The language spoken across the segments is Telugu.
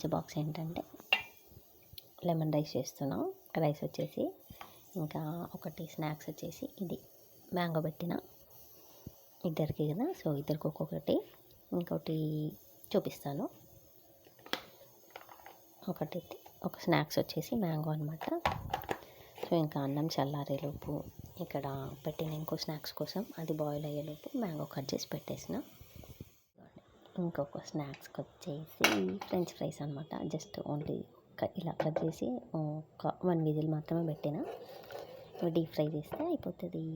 ఈరోజు బాక్స్ ఏంటంటే లెమన్ రైస్ చేస్తున్నాం. రైస్ వచ్చేసి ఇంకా ఒకటి స్నాక్స్ వచ్చేసి ఇది మ్యాంగో పెట్టిన ఇద్దరికి కదా, సో ఇద్దరికి ఒక్కొక్కటి. ఇంకోటి చూపిస్తాను. ఒక స్నాక్స్ వచ్చేసి మ్యాంగో అనమాట. సో ఇంకా అన్నం చల్లారేలోపు ఇక్కడ పెట్టిన ఇంకో స్నాక్స్ కోసం అది బాయిల్ అయ్యేలోపు మ్యాంగో కట్ చేసి పెట్టేసిన. ఇంకొక స్నాక్స్కి వచ్చేసి ఫ్రెంచ్ ఫ్రైస్ అనమాట. జస్ట్ ఓన్లీ ఇలా కట్ చేసి ఒక 1 విజిల్ మాత్రమే పెట్టిన. డీప్ ఫ్రై చేస్తే అయిపోతుంది.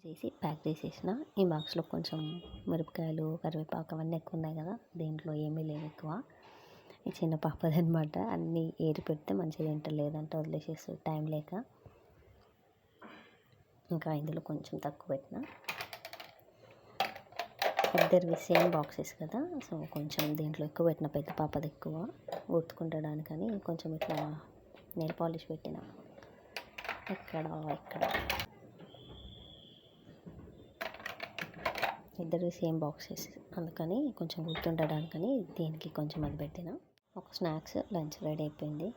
చేసి ప్యాక్ చేసేసిన. ఈ బాక్స్లో కొంచెం మిరపకాయలు, కరివేపాకు అవన్నీ ఎక్కువ ఉన్నాయి కదా, దీంట్లో ఏమీ లేవు ఎక్కువ. ఈ చిన్న పాపదనమాట. అన్నీ ఏరి పెడితే మంచిగా తింటారు, లేదంటే వదిలేసేస్తారు టైం లేక. ఇంకా ఇందులో కొంచెం తక్కువ పెట్టిన. ఇద్దరివి సేమ్ బాక్సెస్ కదా, సో కొంచెం దీంట్లో ఎక్కువ పెట్టిన. పెద్ద పాపది ఎక్కువ గుర్తుకుంటడానికని కొంచెం ఇట్లా నెయిల్ పాలిష్ పెట్టిన. ఇక్కడ ఇద్దరు సేమ్ బాక్సెస్, అందుకని కొంచెం గుర్తుండడానికని దీనికి కొంచెం అది పెట్టిన. ఒక స్నాక్స్ లంచ్ రెడీ అయిపోయింది.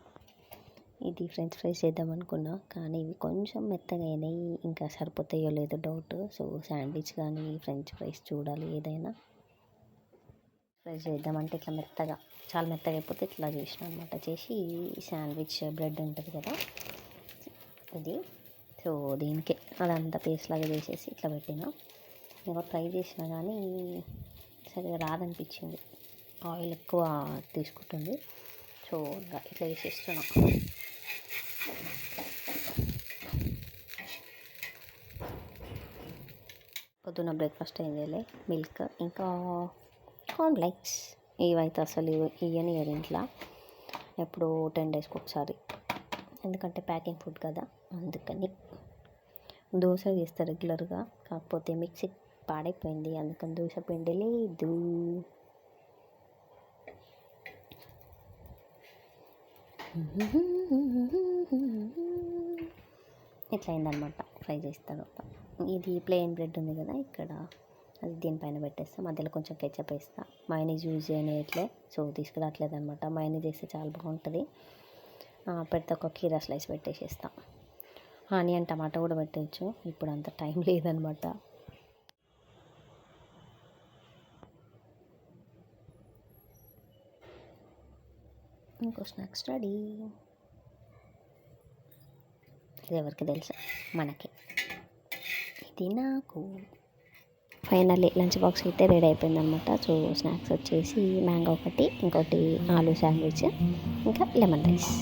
ఇది ఫ్రెంచ్ ఫ్రైస్ చేద్దాం అనుకున్నా, కానీ ఇవి కొంచెం మెత్తగా అయినాయి. ఇంకా సరిపోతాయో లేదో డౌట్. సో శాండ్విచ్ కానీ ఫ్రెంచ్ ఫ్రైస్ చూడాలి. ఏదైనా ఫ్రైస్ చేద్దామంటే ఇట్లా మెత్తగా, చాలా మెత్తగా అయిపోతే ఇట్లా చేసిన అనమాట. చేసి శాండ్విచ్ బ్రెడ్ ఉంటుంది కదా ఇది, సో దీనికే అదంతా పేస్ట్ లాగా చేసేసి ఇట్లా పెట్టిన. ఇంకా ట్రై చేసినా కానీ సరిగా రాదనిపించింది, ఆయిల్ ఎక్కువ తీసుకుంటుంది. సో ఇంకా ఇట్లా చేసేస్తున్నా. పొద్దున్న బ్రేక్ఫాస్ట్ అయిందేలే, మిల్క్ ఇంకా కాన్ఫ్లెక్స్. ఇవైతే అసలు ఇవని ఇంట్లో ఎప్పుడు 10 డేస్కి ఒకసారి, ఎందుకంటే ప్యాకింగ్ ఫుడ్ కదా, అందుకని. దోశ చేస్తారు రెగ్యులర్గా, కాకపోతే మిక్సీ పాడైపోయింది, అందుకని దోశ పిండి లేదు. ఇట్లా అయిందనమాట ఫ్రై చేసిన తర్వాత. ఇది ప్లెయిన్ బ్రెడ్ ఉంది కదా ఇక్కడ, అది దీనిపైన పెట్టేస్తా. మధ్యలో కొంచెం కెచప్ వేస్తా. మైనీస్ యూజ్ చేయనిట్లే, సో తీసుకురావట్లేదు అనమాట. మైనీస్ వేస్తే చాలా బాగుంటుంది. పెడితే ఒక కీరా స్లైస్ పెట్టేసేస్తా. ఆనియన్ టమాటా కూడా పెట్టవచ్చు, ఇప్పుడు అంత టైం లేదనమాట. ఇంకో స్నాక్స్ రెడీ. ఇది ఎవరికి తెలుసు, మనకి. ఇది నాకు ఫైనల్లీ లంచ్ బాక్స్ అయితే రెడీ అయిపోయిందనమాట. సో స్నాక్స్ వచ్చేసి మ్యాంగో ఒకటి, ఇంకోటి ఆలూ శాండ్విచ్, ఇంకా లెమన్ రైస్.